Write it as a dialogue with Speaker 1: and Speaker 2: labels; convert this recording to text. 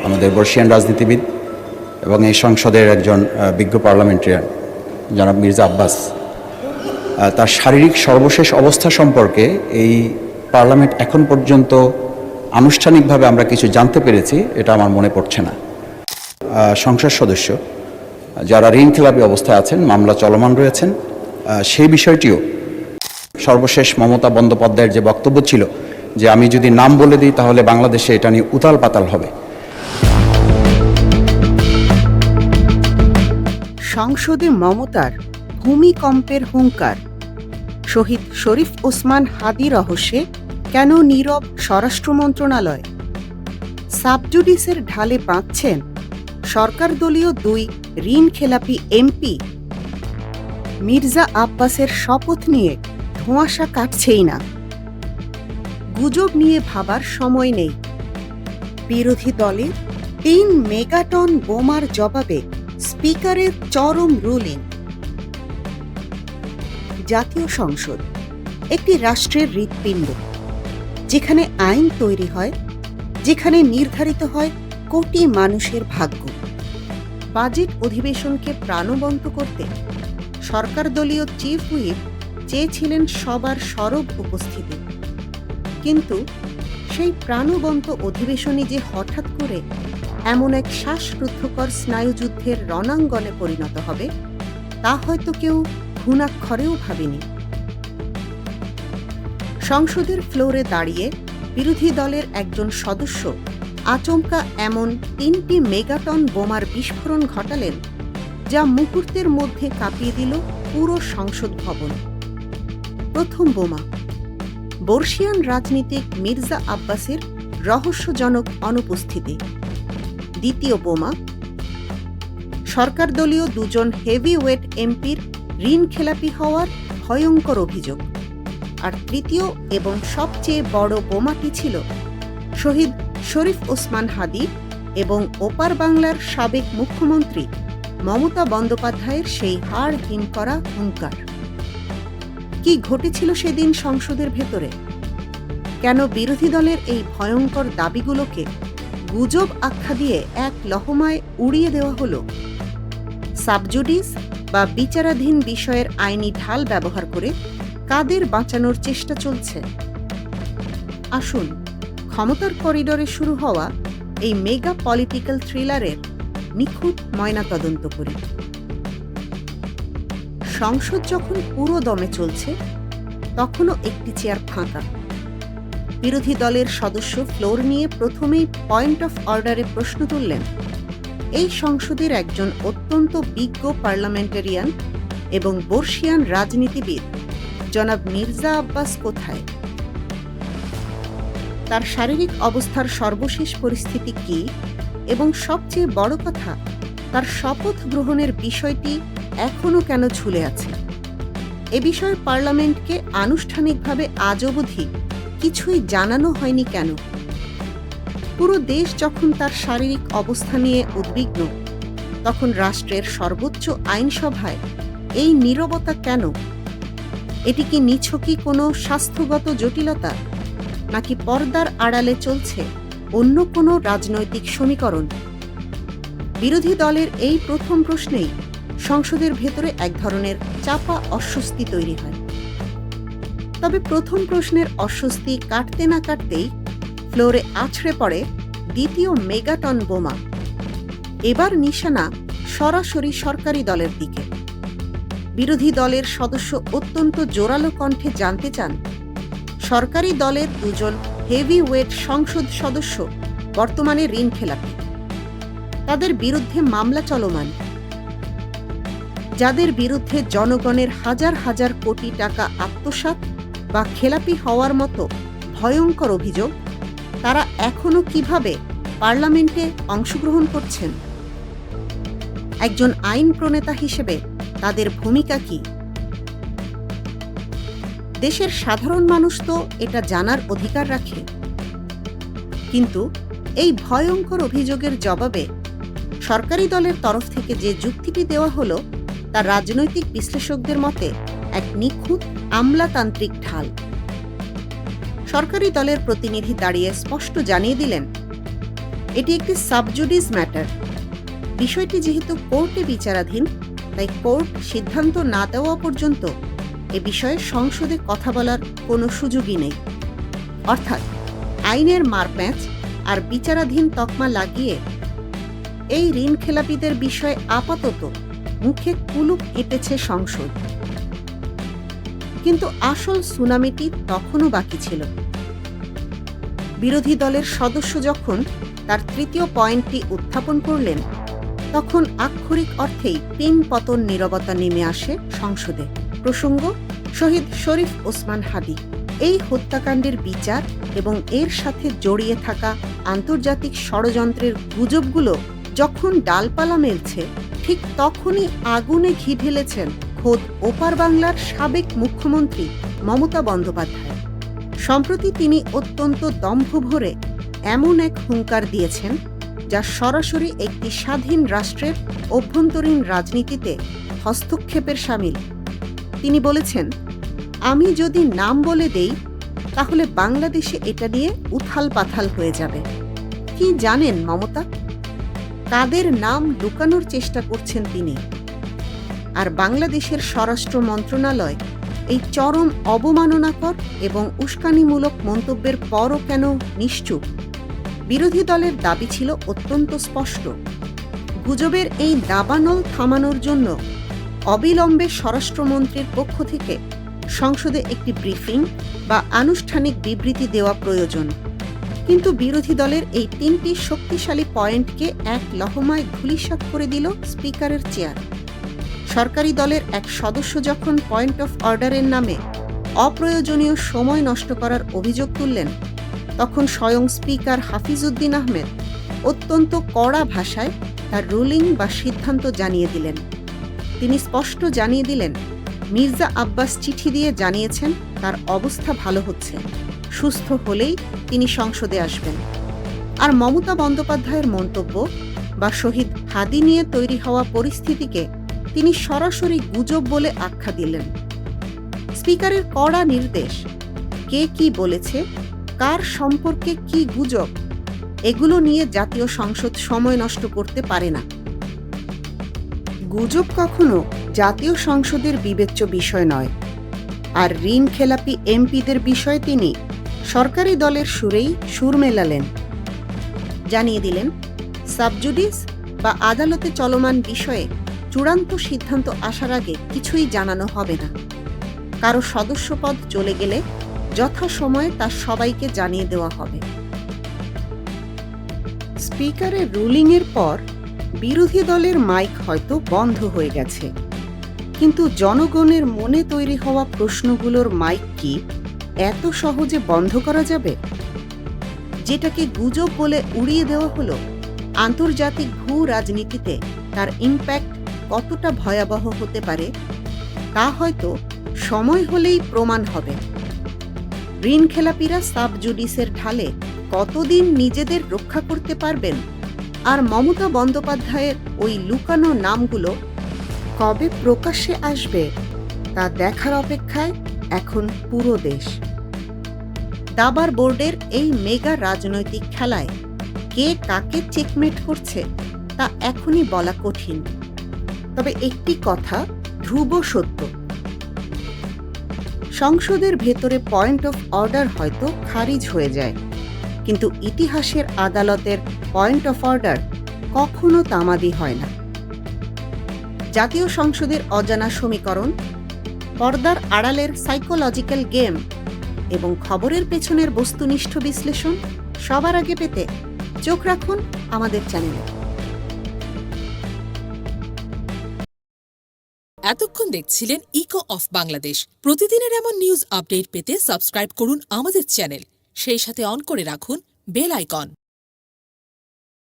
Speaker 1: আমাদের বর্ষিয়ান রাজনীতিবিদ এবং এই সংসদের একজন বিজ্ঞ পার্লামেন্টারিয়ান জনাব মির্জা আব্বাস তার শারীরিক সর্বশেষ অবস্থা সম্পর্কে এই পার্লামেন্ট এখন পর্যন্ত আনুষ্ঠানিকভাবে আমরা কিছু জানতে পেরেছি, এটা আমার মনে পড়ছে না। সংসদ সদস্য যারা ঋণখেলাপি অবস্থায় আছেন, মামলা চলমান রয়েছেন, সেই বিষয়টিও সর্বশেষ মমতা বন্দ্যোপাধ্যায়ের যে বক্তব্য ছিল যে আমি যদি নাম বলে দিই তাহলে বাংলাদেশে এটা নিয়ে উতাল পাতাল হবে।
Speaker 2: সংসদে মমতার ভূমিকম্পের হুঙ্কার। শহীদ শরীফ ওসমান হাদি রহস্যে কেন নীরব স্বরাষ্ট্র মন্ত্রণালয়? সাবজুডিসের ঢালে বাঁধছেন সরকার দলীয় 2 ঋণখেলাপি এমপি। মির্জা আব্বাসের শপথ নিয়ে ধোঁয়াশা কাটছেই না। গুজব নিয়ে ভাবার সময় নেই। বিরোধী দলের 3 মেগাটন বোমার জবাবে স্পিকারের চরম রুলিং। জাতীয় সংসদ একটি রাষ্ট্রের হৃৎপিণ্ড, যেখানে আইন তৈরি হয়, যেখানে নির্ধারিত হয় কোটি মানুষের ভাগ্য। বাজেট অধিবেশনকে প্রাণবন্ত করতে সরকার দলীয় চিফ হুইপ চেয়েছিলেন সবার সরব উপস্থিতি, কিন্তু সেই প্রাণবন্ত অধিবেশনই যে হঠাৎ করে এমন এক শ্বাসরুদ্ধকর স্নায়ুযুদ্ধের রণাঙ্গনে পরিণত হবে তা হয়তো কেউ ঘুণাক্ষরেও ভাবেনি। সংসদের ফ্লোরে দাঁড়িয়ে বিরোধী দলের একজন সদস্য আচমকা এমন 3টি মেগাটন বোমার বিস্ফোরণ ঘটালেন যা মুহূর্তের মধ্যে কাঁপিয়ে দিল পুরো সংসদ ভবন। প্রথম বোমা বর্ষিয়ান রাজনীতিক মির্জা আব্বাসের রহস্যজনক অনুপস্থিতি। দ্বিতীয় বোমা সরকার দলীয় 2 জন হেভিওয়েট এমপির ঋণখেলাপি হওয়ার ভয়ঙ্কর অভিযোগ। আর তৃতীয় এবং সবচেয়ে বড় বোমাটি ছিল শহীদ শরীফ ওসমান হাদি এবং ওপার বাংলার সাবেক মুখ্যমন্ত্রী মমতা বন্দ্যোপাধ্যায়ের সেই হাড় হিম করা হুঙ্কার। কি ঘটেছিল সেদিন সংসদের ভেতরে? কেন বিরোধী দলের এই ভয়ঙ্কর দাবিগুলোকে গুজব আখ্যা দিয়ে এক লহমায় উড়িয়ে দেওয়া হলো? সাবজুডিস বা বিচারাধীন বিষয়ের আইনি ঢাল ব্যবহার করে কাদের বাঁচানোর চেষ্টা চলছে? আসুন ক্ষমতার করিডোরে শুরু হওয়া এই মেগা পলিটিক্যাল থ্রিলারের নিখুঁত ময়নাতদন্ত করি। সংসদ যখন পুরো দমে চলছে তখনও একটি চেয়ার ফাঁকা। বিরোধী দলের সদস্য ফ্লোর নিয়ে প্রথমেই পয়েন্ট অফ অর্ডারে প্রশ্ন তুললেন, এই সংসদের একজন অত্যন্ত বিজ্ঞ পার্লামেন্টারিয়ান এবং বর্ষিয়ান রাজনীতিবিদ জনাব মির্জা আব্বাস কোথায়? তার শারীরিক অবস্থার সর্বশেষ পরিস্থিতি কি এবং সবচেয়ে বড় কথা, তার শপথ গ্রহণের বিষয়টি এখনও কেন ঝুলে আছে? এ বিষয়ে পার্লামেন্টকে আনুষ্ঠানিকভাবে আজ অবধি কিছুই জানানো হয়নি কেন? পুরো দেশ যখন তার শারীরিক অবস্থা নিয়ে উদ্বিগ্ন, তখন রাষ্ট্রের সর্বোচ্চ আইনসভায় এই নীরবতা কেন? এটি কি নিছকই কোনো স্বাস্থ্যগত জটিলতা, নাকি পর্দার আড়ালে চলছে অন্য কোনো রাজনৈতিক সমীকরণ? বিরোধী দলের এই প্রথম প্রশ্নেই সংসদের ভেতরে এক ধরনের চাপা অস্বস্তি তৈরি হয়। তবে প্রথম প্রশ্নের অস্বস্তি কাটতে না কাটতেই ফ্লোরে আছড়ে পড়ে দ্বিতীয় মেগাটন বোমা। এবার নিশানা সরাসরি সরকারি দলের দিকে। বিরোধী দলের সদস্য অত্যন্ত জোরালো কণ্ঠে জানতে চান, সরকারি দলের 2 জন হেভিওয়েট সংসদ সদস্য বর্তমানে ঋণখেলাপি, তাদের বিরুদ্ধে মামলা চলমান, যাদের বিরুদ্ধে জনগণের হাজার হাজার কোটি টাকা আত্মসাৎ বা খেলাপি হওয়ার মতো ভয়ঙ্কর অভিযোগ, তারা এখনো কিভাবে পার্লামেন্টে অংশগ্রহণ করছেন? একজন আইন প্রণেতা হিসেবে তাদের ভূমিকা কি? দেশের সাধারণ মানুষ তো এটা জানার অধিকার রাখে। কিন্তু এই ভয়ঙ্কর অভিযোগের জবাবে সরকারি দলের তরফ থেকে যে যুক্তিটি দেওয়া হলো তা রাজনৈতিক বিশ্লেষকদের মতে এক নিখুঁত আমলাতান্ত্রিক ঢাল। সরকারি দলের প্রতিনিধি দাঁড়িয়ে স্পষ্ট জানিয়ে দিলেন, এটি একটি সাবজুডিস ম্যাটার। বিষয়টি যেহেতু কোর্টে বিচারাধীন, তাই কোর্ট সিদ্ধান্ত না দেওয়া পর্যন্ত এ বিষয়ে সংসদে কথা বলার কোনো সুযোগই নেই। অর্থাৎ আইনের মারপ্যাঁচ আর বিচারাধীন তকমা লাগিয়ে এই ঋণ খেলাপিদের বিষয়ে আপাতত মুখে কুলুপ এঁটেছে সংসদ। কিন্তু আসল সুনামিটি তখনও বাকি ছিল। বিরোধী দলের সদস্য যখন তার তৃতীয় পয়েন্টটি উত্থাপন করলেন, তখন আক্ষরিক অর্থেই পিন পতন নীরবতা নেমে আসে সংসদে। প্রসঙ্গ শহীদ শরীফ ওসমান হাদী। এই হত্যাকাণ্ডের বিচার এবং এর সাথে জড়িয়ে থাকা আন্তর্জাতিক ষড়যন্ত্রের গুজবগুলো যখন ডালপালা মেলছে, ঠিক তখনই আগুনে ঘি ঢেলেছেন খোদ ওপার বাংলার সাবেক মুখ্যমন্ত্রী মমতা বন্দ্যোপাধ্যায়। সম্প্রতি তিনি অত্যন্ত দম্ভ ভরে এমন এক হুঙ্কার দিয়েছেন, যা সরাসরি একটি স্বাধীন রাষ্ট্রের অভ্যন্তরীণ রাজনীতিতে হস্তক্ষেপের শামিল। তিনি বলেছেন, আমি যদি নাম বলে দেই তাহলে বাংলাদেশে এটা নিয়ে উথাল পাথাল হয়ে যাবে। কি জানেন মমতা? কাদের নাম লুকানোর চেষ্টা করছেন তিনি? আর বাংলাদেশের স্বরাষ্ট্র মন্ত্রণালয় এই চরম অবমাননাকর এবং উস্কানিমূলক মন্তব্যের পরও কেন নিশ্চুপ? বিরোধী দলের দাবি ছিল অত্যন্ত স্পষ্ট। গুজবের এই দাবানল থামানোর জন্য অবিলম্বে স্বরাষ্ট্রমন্ত্রীর পক্ষ থেকে সংসদে একটি ব্রিফিং বা আনুষ্ঠানিক বিবৃতি দেওয়া প্রয়োজন। কিন্তু বিরোধী দলের এই তিনটি শক্তিশালী পয়েন্টকে এক লহমায় ধূলিসাৎ করে দিল স্পিকারের চেয়ার। সরকারি দলের এক সদস্য যখন পয়েন্ট অফ অর্ডারের নামে অপ্রয়োজনীয় সময় নষ্ট করার অভিযোগ তুললেন, তখন স্বয়ং স্পিকার হাফিজউদ্দিন আহমেদ অত্যন্ত কড়া ভাষায় তার রুলিং বা সিদ্ধান্ত জানিয়ে দিলেন। তিনি স্পষ্ট জানিয়ে দিলেন, মির্জা আব্বাস চিঠি দিয়ে জানিয়েছেন তার অবস্থা ভালো হচ্ছে, সুস্থ হলেই তিনি সংসদে আসবেন। আর মমতা বন্দ্যোপাধ্যায়ের মন্তব্য বা শহীদ হাদী নিয়ে তৈরি হওয়া পরিস্থিতিকে তিনি সরাসরি গুজব বলে আখ্যা দিলেন। স্পিকারের কড়া নির্দেশ, কে কি বলেছে, কার সম্পর্কে কি গুজব, এগুলো নিয়ে জাতীয় সংসদ সময় নষ্ট করতে পারে না। গুজব কখনো জাতীয় সংসদের বিবেচ্য বিষয় নয়। আর ঋণ খেলাপি এমপিদের বিষয়ে তিনি সরকারি দলের সুরেই সুর মেলালেন। জানিয়ে দিলেন, সাবজুডিস বা আদালতে চলমান বিষয়ে চূড়ান্ত সিদ্ধান্ত আসার আগে কিছুই জানানো হবে না। কারো সদস্যপদ চলে গেলে যথাসময়ে তা সবাইকে জানিয়ে দেওয়া হবে। স্পিকারের রুলিংয়ের পর বিরোধী দলের মাইক হয়তো বন্ধ হয়ে গেছে, কিন্তু জনগণের মনে তৈরি হওয়া প্রশ্নগুলোর মাইক কি এত সহজে বন্ধ করা যাবে? যেটাকে গুজব বলে উড়িয়ে দেওয়া হলো, আন্তর্জাতিক ভূ রাজনীতিতে তার ইম্প্যাক্ট কতটা ভয়াবহ হতে পারে তা হয়তো সময় হলেই প্রমাণ হবে। ঋণ খেলাপিরা সাবজুডিসের ঢালে কতদিন নিজেদের রক্ষা করতে পারবেন, আর মমতা বন্দ্যোপাধ্যায়ের ওই লুকানো নামগুলো কবে প্রকাশ্যে আসবে তা দেখার অপেক্ষায় এখন পুরো দেশ। দাবার বোর্ডের এই মেগা রাজনৈতিক খেলায় কে কাকে চেকমেট করছে তা এখনই বলা কঠিন। তবে একটি কথা ধ্রুব সত্য, সংসদের ভেতরে পয়েন্ট অফ অর্ডার হয়তো খারিজ হয়ে যায়, কিন্তু ইতিহাসের আদালতের পয়েন্ট অফ অর্ডার কখনো তামাদি হয় না। জাতীয় সংসদের অজানা সমীকরণ, পর্দার আড়ালের সাইকোলজিক্যাল গেম এবং খবরের পেছনের বস্তুনিষ্ঠ বিশ্লেষণ সবার আগে পেতে চোখ রাখুন আমাদের চ্যানেলে।
Speaker 3: এতক্ষণ দেখছিলেন ইকো অফ বাংলাদেশ। প্রতিদিনের এমন নিউজ আপডেট পেতে সাবস্ক্রাইব করুন আমাদের চ্যানেল, সেই সাথে অন করে রাখুন বেল আইকন।